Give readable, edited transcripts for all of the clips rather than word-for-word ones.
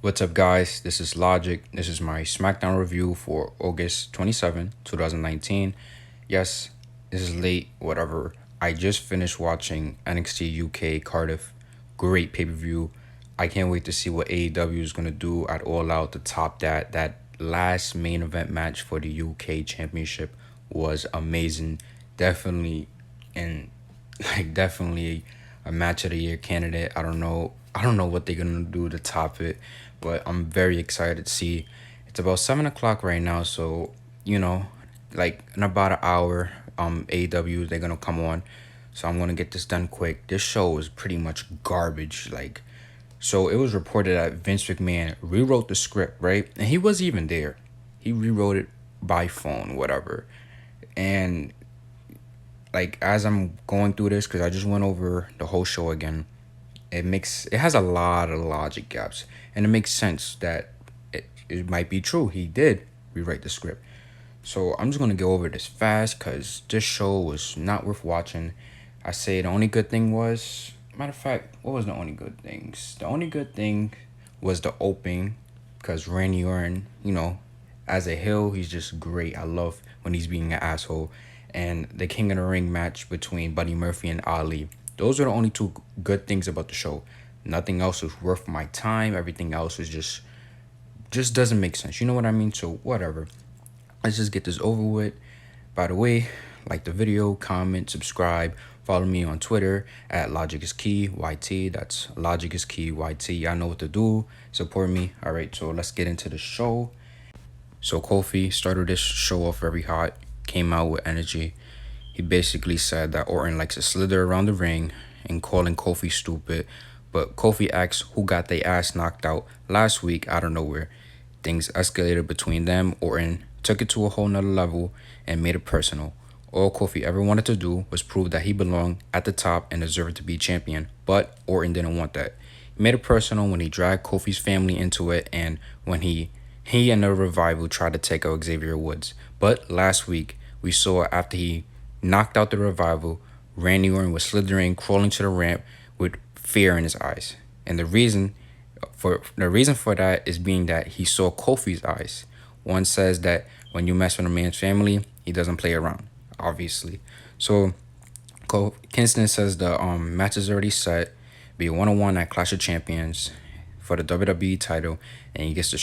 What's up, guys? This is Logic. This is my Smackdown review for August 27, 2019. Yes, this is late, whatever. I just finished watching NXT UK Cardiff. Great pay per view. I can't wait to see what AEW is going to do at All Out to top that. That last main event match for the UK Championship was amazing. Definitely, and definitely a match of the year candidate. I don't know what they're gonna do to top it, but I'm very excited to see. It's about 7 o'clock right now, so like in about an hour, AW they're gonna come on. So I'm gonna get this done quick. This show is pretty much garbage. So it was reported that Vince McMahon rewrote the script, right? And he wasn't even there. He rewrote it by phone, whatever. And as I'm going through this, because I just went over the whole show again, it has a lot of logic gaps, and it makes sense that it might be true. He did rewrite the script. So I'm just gonna go over this fast because this show was not worth watching. I say the only good thing was, matter of fact, what was the only good things? The only good thing was the opening, because Randy Orton, as a heel, he's just great. I love when he's being an asshole. And the King of the Ring match between Buddy Murphy and Ali. Those are the only two good things about the show. Nothing else was worth my time. Everything else is just doesn't make sense. You know what I mean? So whatever. Let's just get this over with. By the way, like the video, comment, subscribe, follow me on Twitter at Logic is Key YT. That's Logic is Key YT. Y'all know what to do. Support me. All right, so let's get into the show. So Kofi started this show off very hot, came out with energy. He basically said that Orton likes to slither around the ring and calling Kofi stupid. But Kofi asks who got their ass knocked out last week out of nowhere. Things escalated between them. Orton took it to a whole nother level and made it personal. All Kofi ever wanted to do was prove that he belonged at the top and deserved to be champion. But Orton didn't want that. He made it personal when he dragged Kofi's family into it, and when he and the Revival tried to take out Xavier Woods. But last week, we saw after he knocked out the Revival, Randy Orton was slithering, crawling to the ramp with fear in his eyes. And the reason for that is being that he saw Kofi's eyes. One says that when you mess with a man's family, he doesn't play around, obviously. So Kingston says the match is already set, be 1-on-1 at Clash of Champions for the WWE title, and he gets to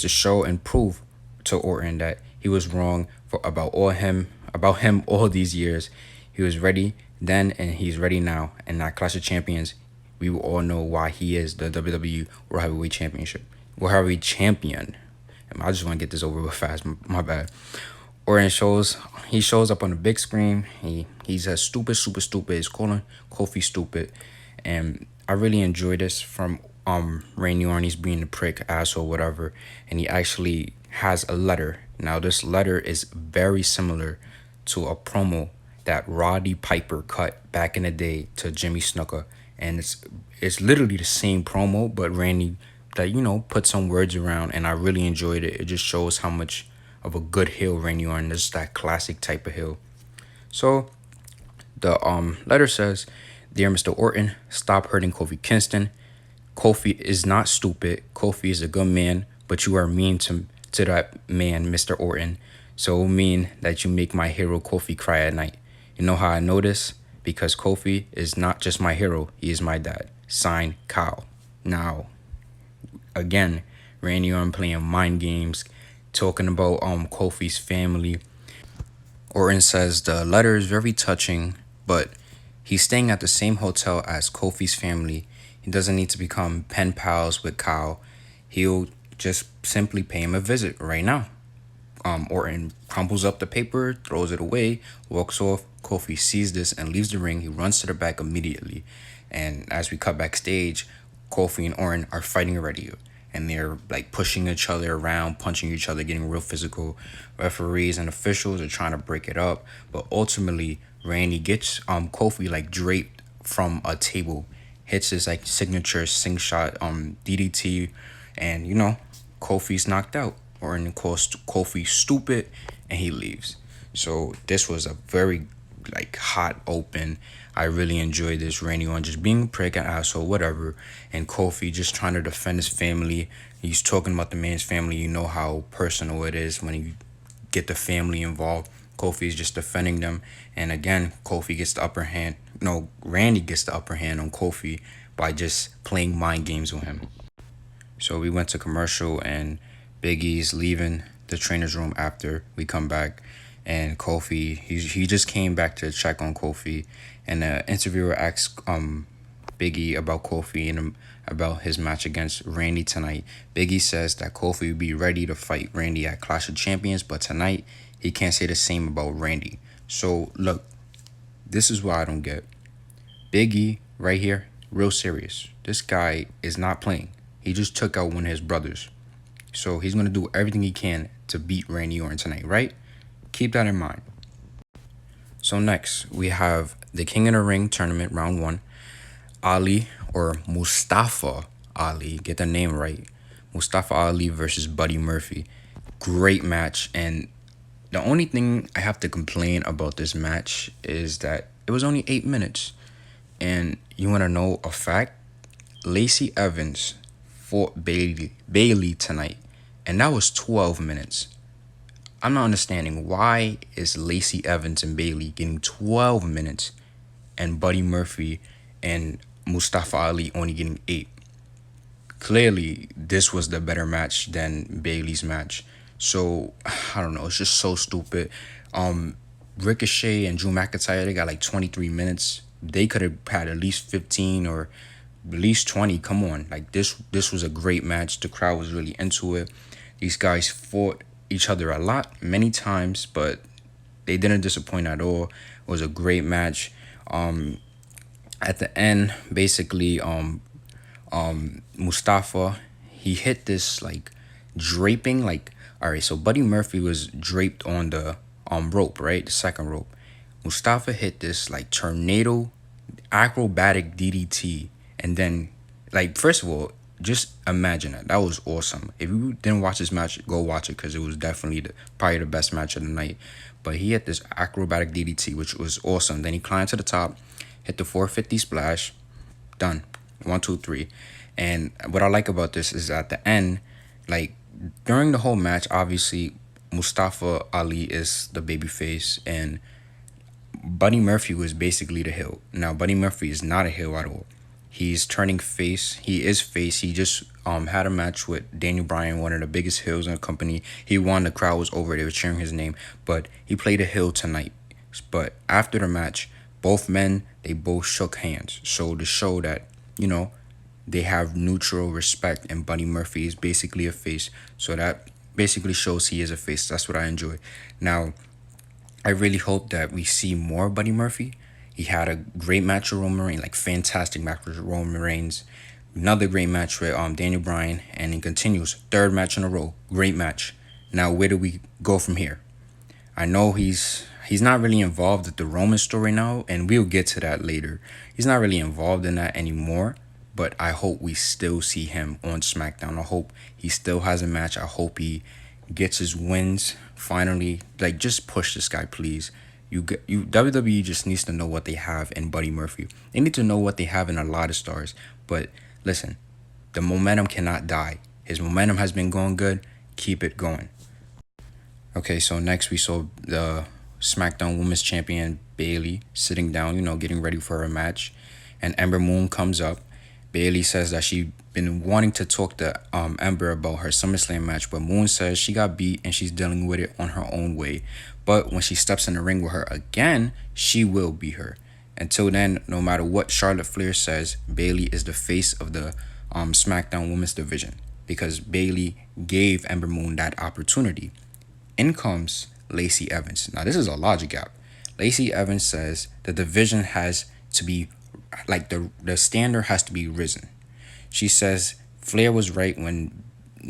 show and prove to Orton that he was wrong about him all these years. He was ready then and he's ready now. And at Clash of Champions, we will all know why he is the WWE World Heavyweight Champion. I just want to get this over with fast. My bad. Orton shows up on the big screen. He says stupid, super stupid. He's calling Kofi stupid, and I really enjoy this from Randy Orton. He's being a prick, asshole, whatever, and he actually has a letter. Now this letter is very similar to a promo that Roddy Piper cut back in the day to Jimmy Snuka, and it's literally the same promo, but Randy put some words around, and I really enjoyed it. It just shows how much of a good heel Randy Orton is, that classic type of heel. So the letter says, "Dear Mr. Orton, stop hurting Kofi Kingston. Kofi is not stupid. Kofi is a good man, but you are mean to that man, Mr. Orton. So mean that you make my hero Kofi cry at night. You know how I know this? Because Kofi is not just my hero, he is my dad. Signed, Kyle." Now, again, Randy Orton playing mind games, talking about Kofi's family. Orton says the letter is very touching, but he's staying at the same hotel as Kofi's family. He doesn't need to become pen pals with Kyle. He'll just simply pay him a visit right now. Orton crumples up the paper, throws it away, walks off. Kofi sees this and leaves the ring. He runs to the back immediately. And as we cut backstage, Kofi and Orton are fighting already. And they're pushing each other around, punching each other, getting real physical. Referees and officials are trying to break it up. But ultimately, Randy gets Kofi draped from a table, hits his signature sing shot DDT, and Kofi's knocked out. Orton calls Kofi stupid, and he leaves. So this was a very like hot open. I really enjoyed this. Randy Orton just being a prick, an asshole, whatever, and Kofi just trying to defend his family. He's talking about the man's family. You know how personal it is when you get the family involved. Kofi is just defending them, and again, Kofi gets the upper hand. No, Randy gets the upper hand on Kofi by just playing mind games with him. So we went to commercial, and Big E's leaving the trainer's room after we come back, and Kofi he just came back to check on Kofi, and the interviewer asked Big E about Kofi and about his match against Randy tonight. Big E says that Kofi will be ready to fight Randy at Clash of Champions, but tonight he can't say the same about Randy. So look, this is what I don't get. Big E right here, real serious. This guy is not playing. He just took out one of his brothers. So he's going to do everything he can to beat Randy Orton tonight, right? Keep that in mind. So next, we have the King of the Ring tournament, round 1. Ali, or Mustafa Ali, get the name right. Mustafa Ali versus Buddy Murphy. Great match. And the only thing I have to complain about this match is that it was only 8 minutes. And you want to know a fact? Lacey Evans fought Bailey tonight, and that was 12 minutes. I'm not understanding why is Lacey Evans and Bailey getting 12 minutes and Buddy Murphy and Mustafa Ali only getting 8. Clearly, this was the better match than Bailey's match. So, I don't know. It's just so stupid. Ricochet and Drew McIntyre, they got like 23 minutes. They could have had at least 15 or at least 20. Come on. Like, this was a great match. The crowd was really into it. These guys fought each other a lot, many times, but they didn't disappoint at all. It was a great match. At the end, basically, Mustafa, he hit this like draping, like, all right, so Buddy Murphy was draped on the rope, right? The second rope. Mustafa hit this like tornado acrobatic DDT, and then, like, first of all, just imagine that. That was awesome. If you didn't watch this match, go watch it, because it was definitely probably the best match of the night. But he hit this acrobatic DDT, which was awesome. Then he climbed to the top, hit the 450 splash, done. 1, 2, 3. And what I like about this is at the end, like, during the whole match, obviously Mustafa Ali is the babyface and Buddy Murphy was basically the heel. Now, Buddy Murphy is not a heel at all. He's turning face. He is face. He just had a match with Daniel Bryan, one of the biggest heels in the company. He won. The crowd was over. They were cheering his name. But he played a heel tonight. But after the match, both men, they both shook hands. So to show that, you know, they have neutral respect, and Buddy Murphy is basically a face. So that basically shows he is a face. That's what I enjoy. Now, I really hope that we see more Buddy Murphy. He had a great match with Roman Reigns, like fantastic match with Roman Reigns. Another great match with Daniel Bryan, and he continues. 3rd match in a row. Great match. Now, where do we go from here? I know he's not really involved with the Roman story now, and we'll get to that later. He's not really involved in that anymore, but I hope we still see him on SmackDown. I hope he still has a match. I hope he gets his wins finally. Like, just push this guy, please. WWE just needs to know what they have in Buddy Murphy. They need to know what they have in a lot of stars. But listen, the momentum cannot die. His momentum has been going good. Keep it going. Okay, so next we saw the SmackDown Women's Champion Bayley sitting down, getting ready for her match. And Ember Moon comes up. Bayley says that she been wanting to talk to Ember about her SummerSlam match, but Moon says she got beat and she's dealing with it on her own way. But when she steps in the ring with her again, she will beat her. Until then, no matter what Charlotte Flair says, Bayley is the face of the SmackDown Women's division, because Bayley gave Ember Moon that opportunity. In comes Lacey Evans. Now, this is a logic gap. Lacey Evans says the division has to be, like, the standard has to be risen. She says Flair was right when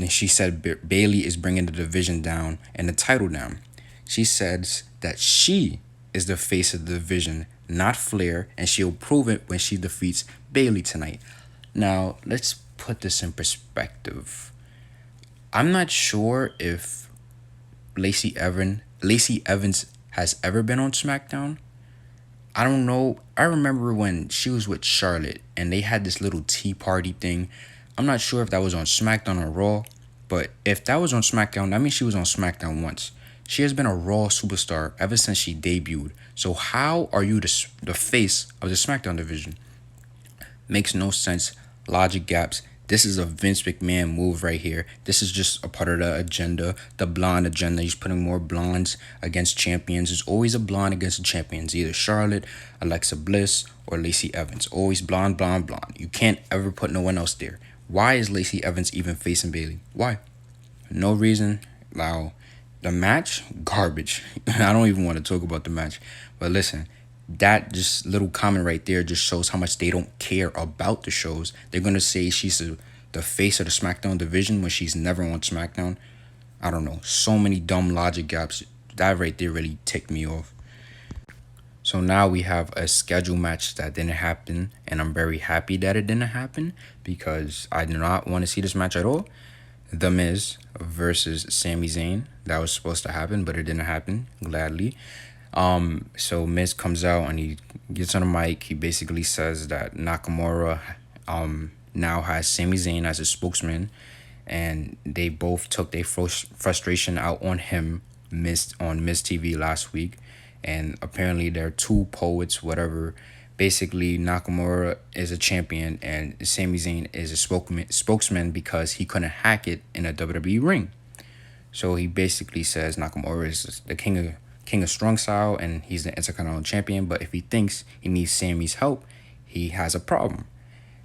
she said Bayley is bringing the division down and the title down. She says that she is the face of the division, not Flair, and she'll prove it when she defeats Bayley tonight. Now, let's put this in perspective. I'm not sure if Lacey Evans has ever been on SmackDown. I don't know. I remember when she was with Charlotte and they had this little tea party thing. I'm not sure if that was on SmackDown or Raw, but if that was on SmackDown, that means she was on SmackDown once. She has been a Raw superstar ever since she debuted. So how are you the face of the SmackDown division? Makes no sense. Logic gaps. This is a Vince McMahon move right here. This is just a part of the agenda, the blonde agenda. He's putting more blondes against champions. There's always a blonde against the champions, either Charlotte, Alexa Bliss, or Lacey Evans. Always blonde, blonde, blonde. You can't ever put no one else there. Why is Lacey Evans even facing Bayley? Why? No reason. Now, the match, garbage. I don't even want to talk about the match. But listen, that just little comment right there just shows how much they don't care about the shows. They're gonna say she's the face of the SmackDown division when she's never on SmackDown. I don't know. So many dumb logic gaps. That right there really ticked me off. So now we have a schedule match that didn't happen, and I'm very happy that it didn't happen because I do not want to see this match at all. The Miz versus Sami Zayn. That was supposed to happen, but it didn't happen, gladly. So Miz comes out and he gets on the mic. He basically says that Nakamura now has Sami Zayn as a spokesman, and they both took their frustration out on him on Miz TV last week. And apparently they're two poets, whatever. Basically, Nakamura is a champion and Sami Zayn is a spokesman because he couldn't hack it in a WWE ring. So he basically says Nakamura is the king of strong style and he's the Intercontinental Champion. But if he thinks he needs Sami's help, he has a problem.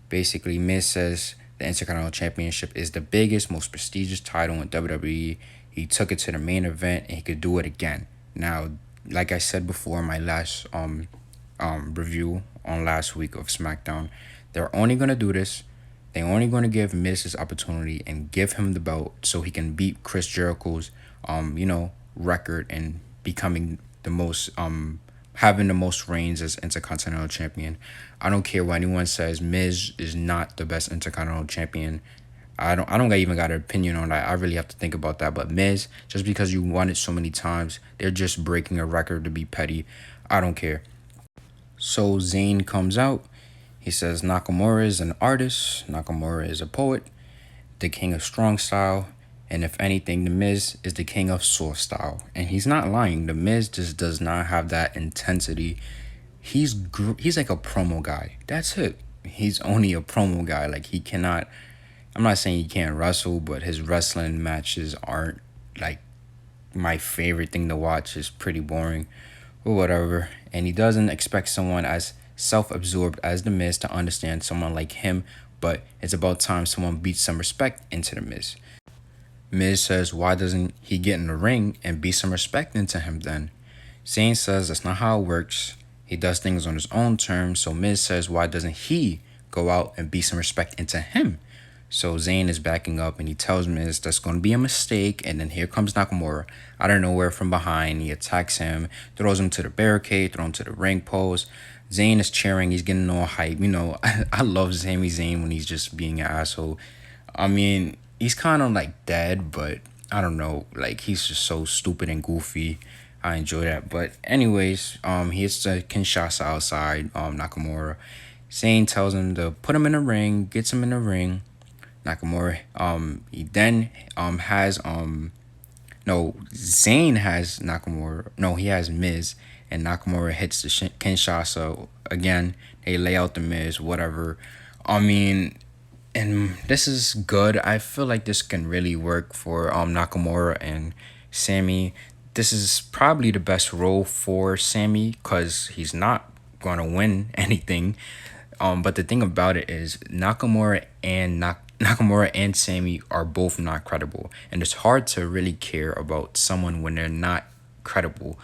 Basically, Miz says the Intercontinental Championship is the biggest, most prestigious title in WWE. He took it to the main event and he could do it again. Now, like I said before in my last review on last week of SmackDown, they're only gonna do this. They're only gonna give Miz his opportunity and give him the belt so he can beat Chris Jericho's record and becoming the most having the most reigns as Intercontinental Champion. I don't care what anyone says. Miz is not the best Intercontinental Champion. I don't even got an opinion on that. I really have to think about that. But Miz, just because you won it so many times, they're just breaking a record to be petty. I don't care. So Zayn comes out. He says Nakamura is an artist. Nakamura is a poet. The king of strong style. And if anything, The Miz is the king of soft style. And he's not lying. The Miz just does not have that intensity. He's like a promo guy. That's it. He's only a promo guy. Like, he cannot... I'm not saying he can't wrestle, but his wrestling matches aren't like my favorite thing to watch. It's pretty boring or whatever. And he doesn't expect someone as self-absorbed as The Miz to understand someone like him, but it's about time someone beats some respect into The Miz. Miz says, why doesn't he get in the ring and beat some respect into him then? Zayn says that's not how it works. He does things on his own terms. So Miz says, why doesn't he go out and beat some respect into him? So Zayn is backing up and he tells Miz that's going to be a mistake. And then here comes Nakamura out of nowhere from behind. He attacks him, throws him to the barricade, throws him to the ring post. Zayn is cheering. He's getting all hype. I love Sami Zayn when he's just being an asshole. I mean, he's kind of like dead, but I don't know. Like, he's just so stupid and goofy. I enjoy that. But anyways, he hits the Kinshasa outside, Nakamura. Zayn tells him to put him in the ring, gets him in the ring. Nakamura, he then has Zayn has Nakamura. No, he has Miz, and Nakamura hits the Kinshasa again. They lay out the Miz, whatever. I mean, and this is good. I feel like this can really work for Nakamura and Sami. This is probably the best role for Sami because he's not gonna win anything. But the thing about it is Nakamura and Sami are both not credible. And it's hard to really care about someone when they're not credible.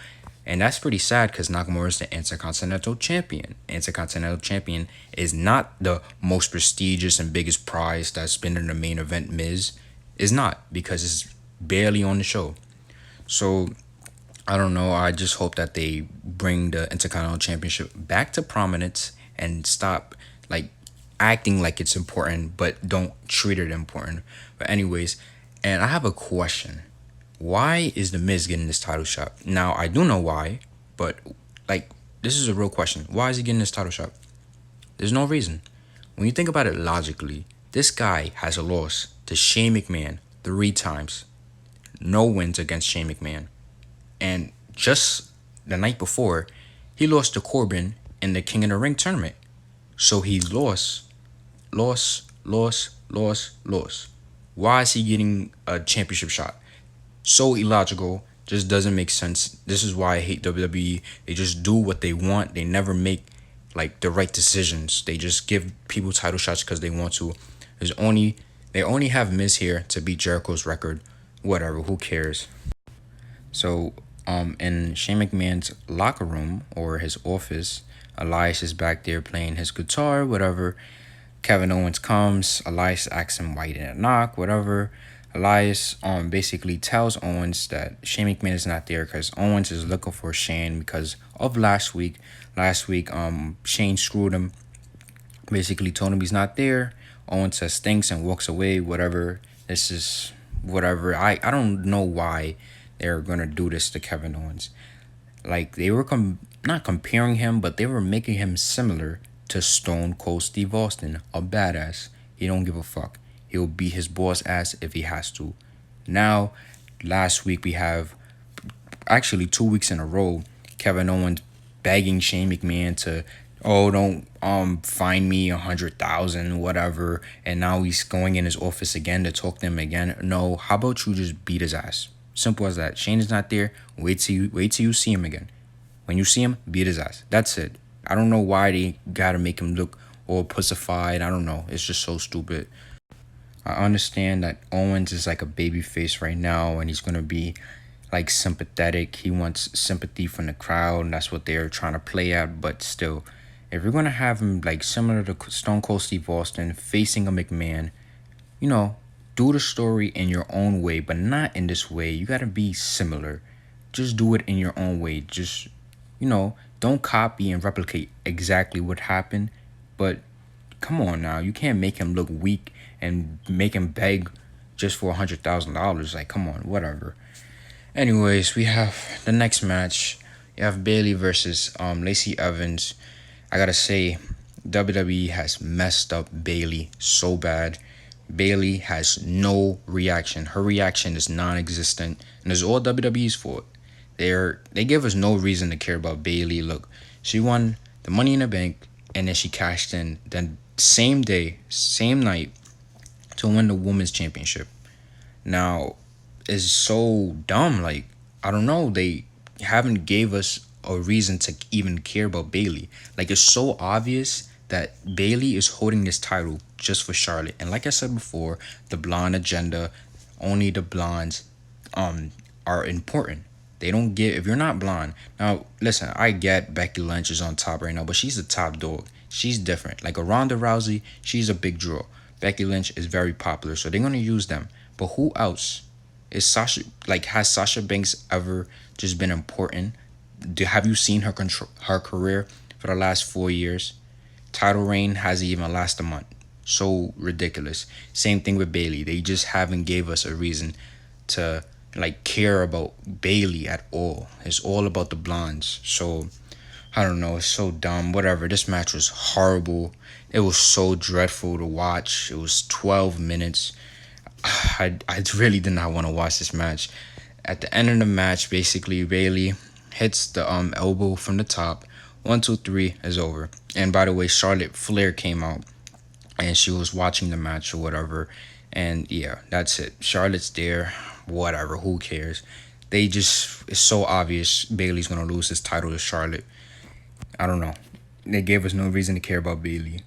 And that's pretty sad because Nakamura is the Intercontinental Champion. Intercontinental Champion is not the most prestigious and biggest prize that's been in the main event. Miz is not because it's barely on the show. So, I don't know. I just hope that they bring the Intercontinental Championship back to prominence and stop acting like it's important, but don't treat it important. But anyways, and I have a question. Why is The Miz getting this title shot? Now, I do know why, but this is a real question. Why is he getting this title shot? There's no reason. When you think about it logically, this guy has a loss to Shane McMahon 3 times. No wins against Shane McMahon. And just the night before, he lost to Corbin in the King of the Ring tournament. So he lost. Why is he getting a championship shot? So illogical, just doesn't make sense. This is why I hate WWE. They just do what they want. They never make like the right decisions. They just give people title shots because they want to. They only have Miz here to beat Jericho's record. Whatever, who cares? So, in Shane McMahon's locker room or his office, Elias is back there playing his guitar, whatever. Kevin Owens comes. Elias asks him why he didn't knock, whatever. Elias basically tells Owens that Shane McMahon is not there because Owens is looking for Shane because of last week. Last week, Shane screwed him. Basically told him he's not there. Owens says thanks and walks away, whatever. This is whatever. I don't know why they're gonna do this to Kevin Owens. Like they were not comparing him, but they were making him similar to Stone Cold Steve Austin, a badass. He don't give a fuck. He'll beat his boss ass if he has to. Now, last week we have actually 2 weeks in a row, Kevin Owens begging Shane McMahon to, oh, don't find me 100,000 whatever, and now he's going in his office again to talk to him again. No, how about you just beat his ass? Simple as that. Shane is not there. Wait till you see him again. When you see him, beat his ass. That's it. I don't know why they gotta make him look all pussified. I don't know. It's just so stupid. I understand that Owens is like a baby face right now and he's gonna be like sympathetic. He wants sympathy from the crowd and that's what they're trying to play at, but still, if you're gonna have him like similar to Stone Cold Steve Austin facing a McMahon, you know, do the story in your own way, but not in this way. You gotta be similar. Just do it in your own way. Just, don't copy and replicate exactly what happened, but come on now. You can't make him look weak and make him beg just for $100,000. Like, come on, whatever. Anyways, we have the next match. You have Bayley versus Lacey Evans. I gotta say, WWE has messed up Bayley so bad. Bayley has no reaction. Her reaction is non-existent, and it's all WWE's fault. They give us no reason to care about Bayley. Look, she won the Money in the Bank, and then she cashed in. Then same day, same night, to win the Women's Championship. Now, it's so dumb. Like, I don't know. They haven't gave us a reason to even care about Bayley. Like, it's so obvious that Bayley is holding this title just for Charlotte. And like I said before, the blonde agenda, only the blondes are important. They don't give, if you're not blonde. Now, listen, I get Becky Lynch is on top right now, but she's the top dog. She's different. Like a Ronda Rousey, she's a big draw. Becky Lynch is very popular, so they're going to use them. But who else? Has Sasha Banks ever just been important? Have you seen her career for the last 4 years? Title reign hasn't even lasted a month. So ridiculous. Same thing with Bayley. They just haven't gave us a reason to care about Bayley at all. It's all about the blondes. So I don't know. It's so dumb. Whatever. This match was horrible. It was so dreadful to watch. It was 12 minutes. I really did not want to watch this match. At the end of the match, basically, Bayley hits the elbow from the top. 1, 2, 3 is over. And by the way, Charlotte Flair came out and she was watching the match or whatever. And yeah, that's it. Charlotte's there. Whatever. Who cares? It's so obvious Bayley's going to lose his title to Charlotte. I don't know. They gave us no reason to care about Bayley.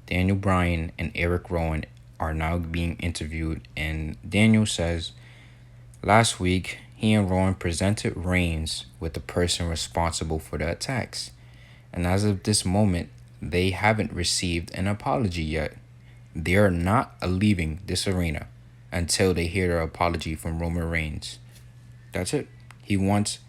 Daniel Bryan and Eric Rowan are now being interviewed, and Daniel says, last week, he and Rowan presented Reigns with the person responsible for the attacks. And as of this moment, they haven't received an apology yet. They are not leaving this arena until they hear an apology from Roman Reigns. That's it. He wants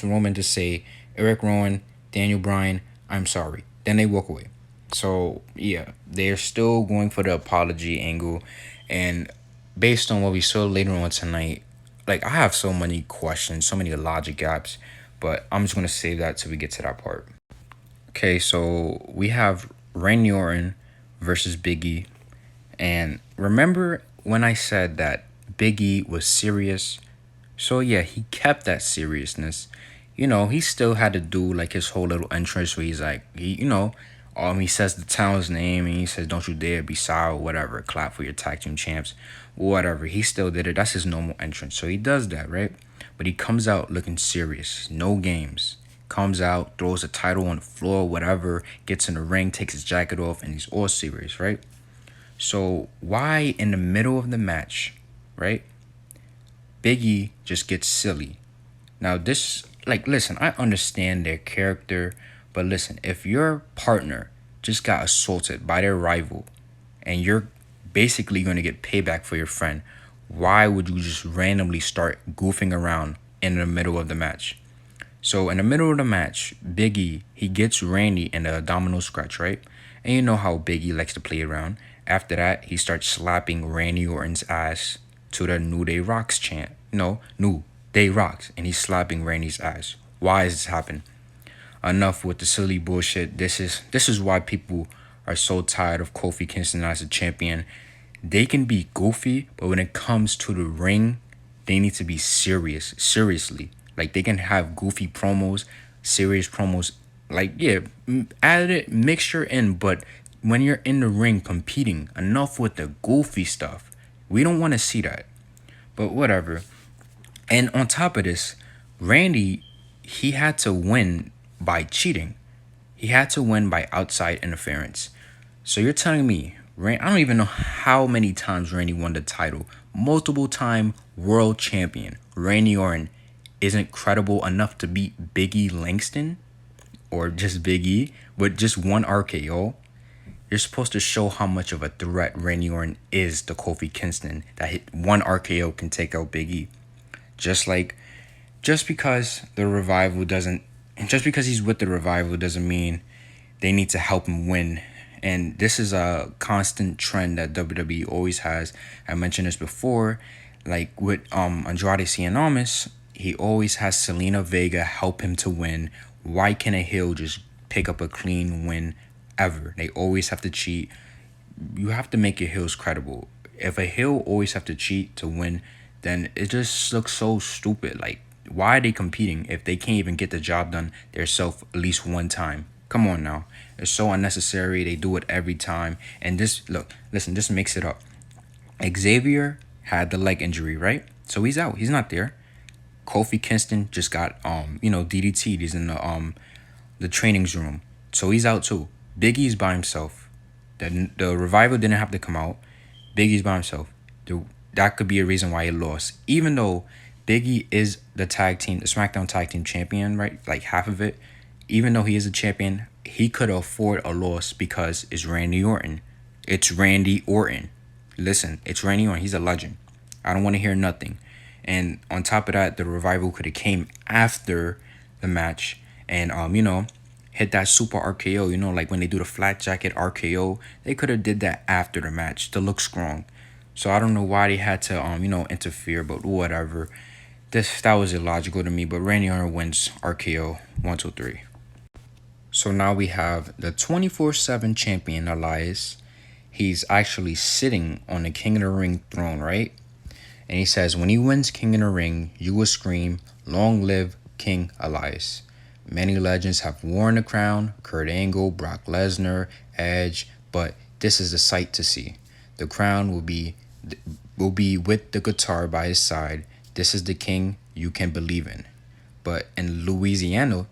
Roman to say, Eric Rowan, Daniel Bryan, I'm sorry. Then they walk away. So, yeah, they're still going for the apology angle. And based on what we saw later on tonight, I have so many questions, so many logic gaps. but I'm just gonna save that till we get to that part. Okay, so we have Randy Orton versus Big E. And remember when I said that Big E was serious? So yeah, he kept that seriousness. He still had to do like his whole little entrance where he's like, he says the town's name and he says, "Don't you dare be sour," whatever, clap for your tag team champs, whatever. He still did it. That's his normal entrance. So he does that, right? But he comes out looking serious, no games. Comes out, throws a title on the floor, whatever, gets in the ring, takes his jacket off, and he's all serious, right? So why in the middle of the match, right? Big E just gets silly. Now this, listen, I understand their character, but listen, if your partner just got assaulted by their rival and you're basically going to get payback for your friend, why would you just randomly start goofing around in the middle of the match? So in the middle of the match, Big E, he gets Randy in the abdominal scratch, right? And you know how Big E likes to play around. After that, he starts slapping Randy Orton's ass to the New Day Rocks chant. No, New Day Rocks. And he's slapping Randy's ass. Why is this happening? Enough with the silly bullshit. This is why people are so tired of Kofi Kingston as a champion. They can be goofy, but when it comes to the ring, they need to be serious. Seriously. Like, they can have goofy promos, serious promos. Like, yeah, add it, mixture in, but when you're in the ring competing, enough with the goofy stuff. We don't want to see that. But whatever. And on top of this, Randy, he had to win by cheating. He had to win by outside interference. So you're telling me, I don't even know how many times Randy won the title. Multiple time world champion. Randy Orton isn't credible enough to beat Big E Langston or just Big E with just one RKO. You're supposed to show how much of a threat Randy Orton is to Kofi Kingston, that one RKO can take out Big E. Just because he's with the Revival doesn't mean they need to help him win. And this is a constant trend that WWE always has. I mentioned this before, like with Andrade Cien, he always has Selena Vega help him to win. Why can't a heel just pick up a clean win ever? They always have to cheat. You have to make your heels credible. If a heel always have to cheat to win, then it just looks so stupid. Like, why are they competing if they can't even get the job done themselves at least one time? Come on now. It's so unnecessary. They do it every time. And just mix it up. Xavier had the leg injury, right? So he's out. He's not there. Kofi Kingston just got DDT'd. He's in the trainings room. So he's out too. Big E's by himself. The Revival didn't have to come out. Big E's by himself. That could be a reason why he lost. Even though Big E is the SmackDown tag team champion, right? Like half of it. Even though he is a champion, he could afford a loss because it's Randy Orton. It's Randy Orton. Listen, it's Randy Orton. He's a legend. I don't want to hear nothing. And on top of that, the Revival could have came after the match and, hit that super RKO. Like when they do the flat jacket RKO, they could have did that after the match to look strong. So I don't know why they had to, interfere, but whatever. That was illogical to me, but Randy Orton wins RKO 1, 2, 3. So now we have the 24/7 champion, Elias. He's actually sitting on the King of the Ring throne, right? And he says, when he wins King of the Ring, you will scream, "Long live King Elias." Many legends have worn the crown, Kurt Angle, Brock Lesnar, Edge, but this is a sight to see. The crown will be with the guitar by his side. This is the king you can believe in. But in Louisiana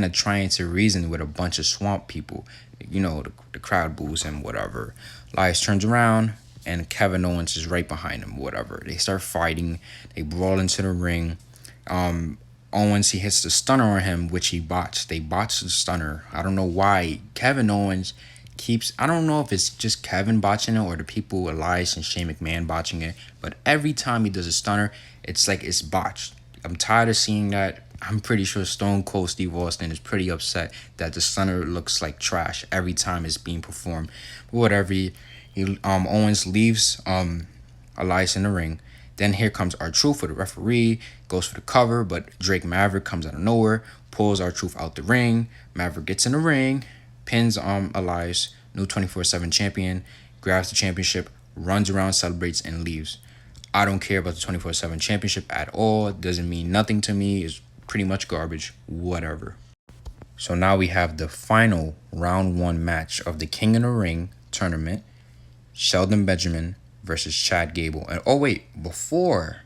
trying to reason with a bunch of swamp people, the crowd boos him, whatever. Elias turns around, and Kevin Owens is right behind him, whatever. They start fighting. They brawl into the ring. Owens, he hits the stunner on him, which he botched. They botched the stunner. I don't know why. Kevin Owens I don't know if it's just Kevin botching it or the people, Elias and Shane McMahon botching it, but every time he does a stunner, it's like it's botched. I'm tired of seeing that. I'm pretty sure Stone Cold Steve Austin is pretty upset that the stunner looks like trash every time it's being performed. But whatever, Owens leaves Elias in the ring. Then here comes R-Truth for the referee, goes for the cover, but Drake Maverick comes out of nowhere, pulls R-Truth out the ring. Maverick gets in the ring, pins Elias, new 24/7 champion, grabs the championship, runs around, celebrates, and leaves. I don't care about the 24/7 championship at all. It doesn't mean nothing to me. It's pretty much garbage. Whatever. So now we have the final round 1 match of the King of the Ring tournament. Shelton Benjamin versus Chad Gable. And oh wait, before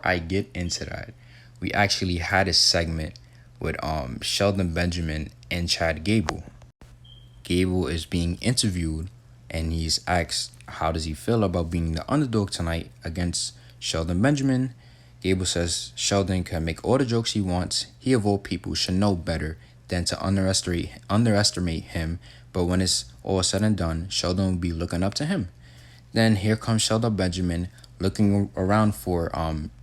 I get into that, we actually had a segment with Shelton Benjamin and Chad Gable. Gable is being interviewed and he's asked how does he feel about being the underdog tonight against Shelton Benjamin. Gable says Shelton can make all the jokes he wants. He of all people should know better than to underestimate him, but when it's all said and done, Sheldon will be looking up to him. Then here comes Shelton Benjamin looking around for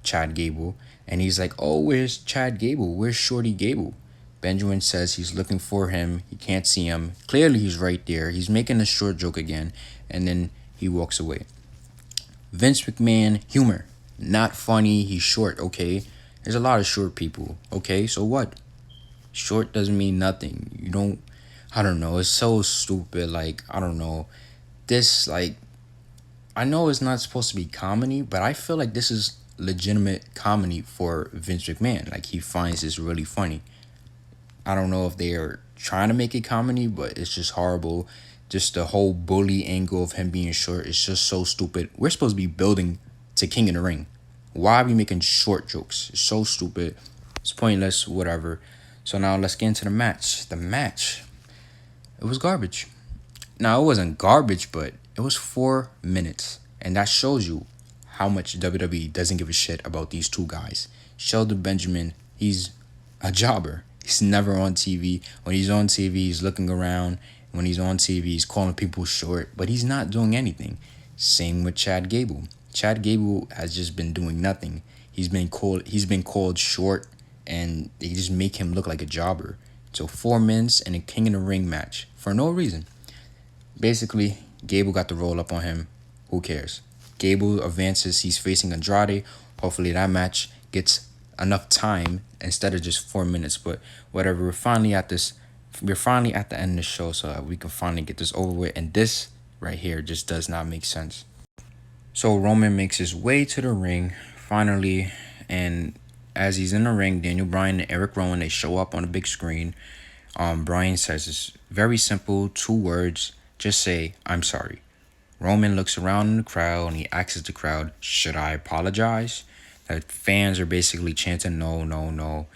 Chad Gable, and he's like, oh, where's Chad Gable? Where's Shorty Gable? Benjamin says he's looking for him. He can't see him. Clearly he's right there. He's making a short joke again, and then he walks away. Vince McMahon humor. Not funny. He's short, okay? There's a lot of short people, okay? So what? Short doesn't mean nothing. You don't, I don't know. It's so stupid. Like, I don't know. This, like, I know it's not supposed to be comedy, but I feel like this is legitimate comedy for Vince McMahon. Like, he finds this really funny. I don't know if they are trying to make it comedy, but it's just horrible. Just the whole bully angle of him being short is just so stupid. We're supposed to be building to King in the Ring. Why are we making short jokes? It's so stupid. It's pointless, whatever. So now let's get into the match. The match, it was garbage. Now, it wasn't garbage, but it was 4 minutes. And that shows you how much WWE doesn't give a shit about these two guys. Shelton Benjamin, he's a jobber. He's never on TV. When he's on TV, he's looking around. When he's on TV, he's calling people short. But he's not doing anything. Same with Chad Gable. Chad Gable has just been doing nothing. He's been called short, and they just make him look like a jobber. So 4 minutes and a King in the Ring match for no reason. Basically, Gable got the roll up on him. Who cares? Gable advances. He's facing Andrade. Hopefully that match gets enough time instead of just 4 minutes. But whatever. We're finally at the end of the show, so that we can finally get this over with. And this right here just does not make sense. So Roman makes his way to the ring finally, and as he's in the ring, Daniel Bryan and Eric Rowan, they show up on the big screen. Bryan says it's very simple, 2 words. Just say, I'm sorry. Roman looks around in the crowd and he asks the crowd, should I apologize? The fans are basically chanting, no, no, no.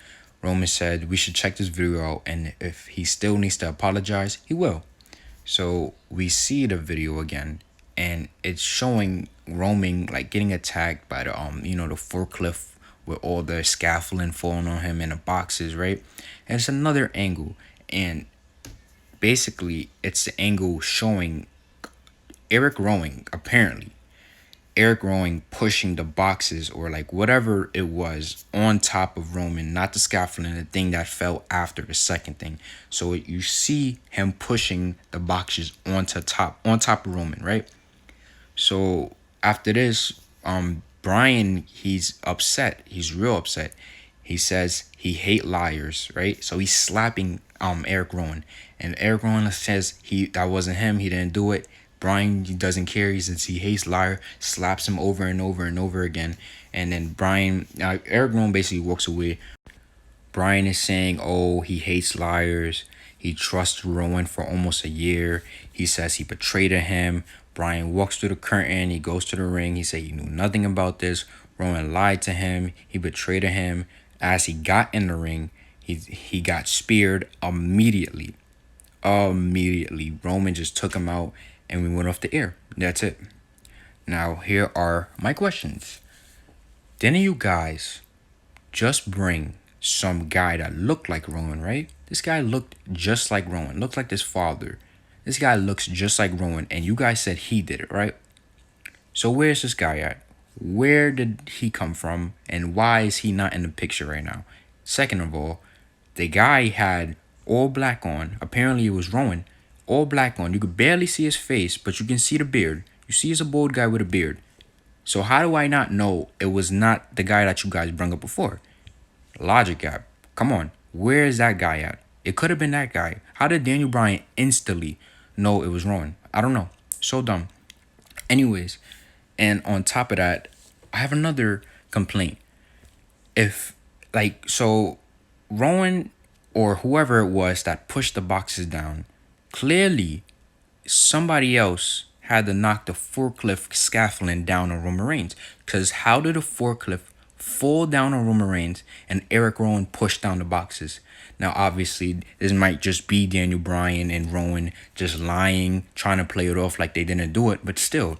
Roman said, we should check this video out, and if he still needs to apologize, he will. So we see the video again, and it's showing Roman like getting attacked by the the forklift with all the scaffolding falling on him in the boxes, right? And it's another angle, and basically it's the angle showing Eric Rowan pushing the boxes or like whatever it was on top of Roman, not the scaffolding, the thing that fell after the second thing. So you see him pushing the boxes on top of Roman, right? So after this, Bryan, he's upset. He's real upset. He says he hate liars, right? So he's slapping Eric Rowan, and Eric Rowan says that wasn't him. He didn't do it. Bryan, he doesn't care. He says he hates liar, slaps him over and over and over again. And then Eric Rowan basically walks away. Bryan is saying, oh, he hates liars. He trusts Rowan for almost a year. He says he betrayed him. Bryan walks through the curtain. He goes to the ring. He said he knew nothing about this. Rowan lied to him. He betrayed him. As he got in the ring, he got speared immediately. Roman just took him out, and we went off the air. That's it. Now, here are my questions. Didn't you guys just bring some guy that looked like Rowan, right? This guy looked just like Rowan. Looked like his father. This guy looks just like Rowan, and you guys said he did it, right? So where's this guy at? Where did he come from, and why is he not in the picture right now? Second of all, the guy had all black on. Apparently it was Rowan. All black on. You could barely see his face, but you can see the beard. You see he's a bald guy with a beard. So how do I not know it was not the guy that you guys brought up before? Logic gap. Come on. Where is that guy at? It could have been that guy. How did Daniel Bryan instantly know it was Rowan? I don't know. So dumb. Anyways, and on top of that, I have another complaint. If, like, so Rowan or whoever it was that pushed the boxes down, clearly somebody else had to knock the forklift scaffolding down on Roman Reigns. Because how did a forklift fall down on Roman Reigns and Eric Rowan push down the boxes? Now, obviously, this might just be Daniel Bryan and Rowan just lying, trying to play it off like they didn't do it. But still,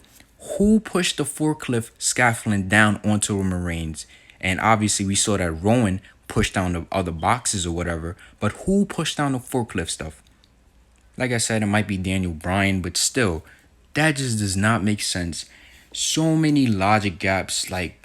who pushed the forklift scaffolding down onto Roman Reigns? And obviously, we saw that Rowan pushed down the other boxes or whatever. But who pushed down the forklift stuff? Like I said, it might be Daniel Bryan, but still, that just does not make sense. So many logic gaps, like,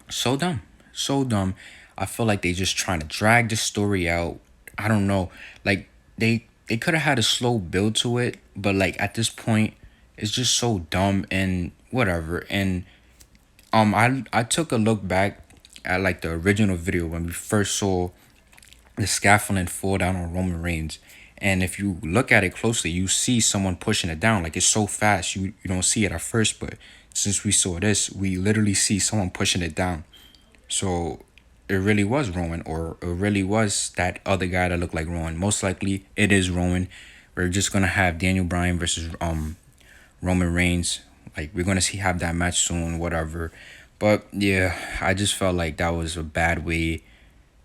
so dumb. So dumb. I feel like they just trying to drag the story out. I don't know. Like, they could have had a slow build to it, but like at this point, it's just so dumb and whatever. And I took a look back at like the original video when we first saw the scaffolding fall down on Roman Reigns. And if you look at it closely, you see someone pushing it down. Like, it's so fast, you don't see it at first. But since we saw this, we literally see someone pushing it down. So it really was Rowan, or it really was that other guy that looked like Rowan. Most likely, it is Rowan. We're just gonna have Daniel Bryan versus Roman Reigns. Like, we're gonna have that match soon, whatever. But yeah, I just felt like that was a bad way.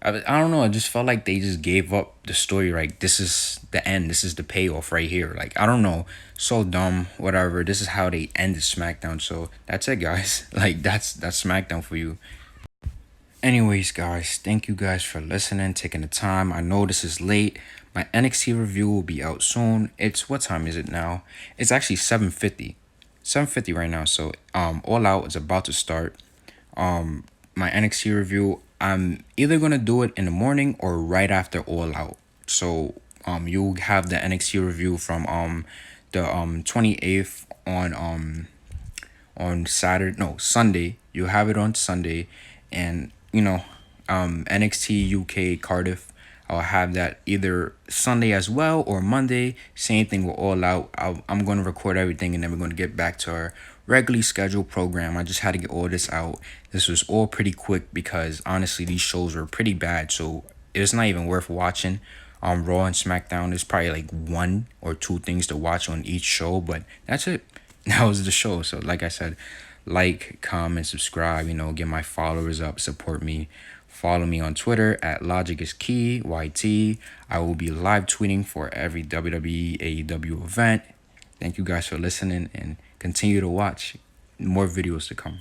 I don't know. I just felt like they just gave up the story. Like, this is the end. This is the payoff right here. Like, I don't know. So dumb. Whatever. This is how they ended SmackDown. So that's it, guys. Like, that's SmackDown for you. Anyways, guys, thank you guys for listening, taking the time. I know this is late. My NXT review will be out soon. It's, what time is it now? It's actually 7:50. 7:50 right now. So All Out is about to start. My NXT review, I'm either gonna do it in the morning or right after All Out. So you'll have the NXT review from the 28th on Saturday, no, Sunday. You'll have it on Sunday. And NXT UK Cardiff, I'll have that either Sunday as well or Monday. Same thing with All Out. I'm going to record everything and then we're going to get back to our regularly scheduled program. I just had to get all this out. This was all pretty quick because honestly these shows were pretty bad, so it's not even worth watching. Raw and SmackDown, there's probably like one or two things to watch on each show, but that's it. That was the show. So like I said, like, comment, subscribe, get my followers up, support me. Follow me on Twitter at LogicIsKey, YT. I will be live tweeting for every WWE, AEW event. Thank you guys for listening and continue to watch. More videos to come.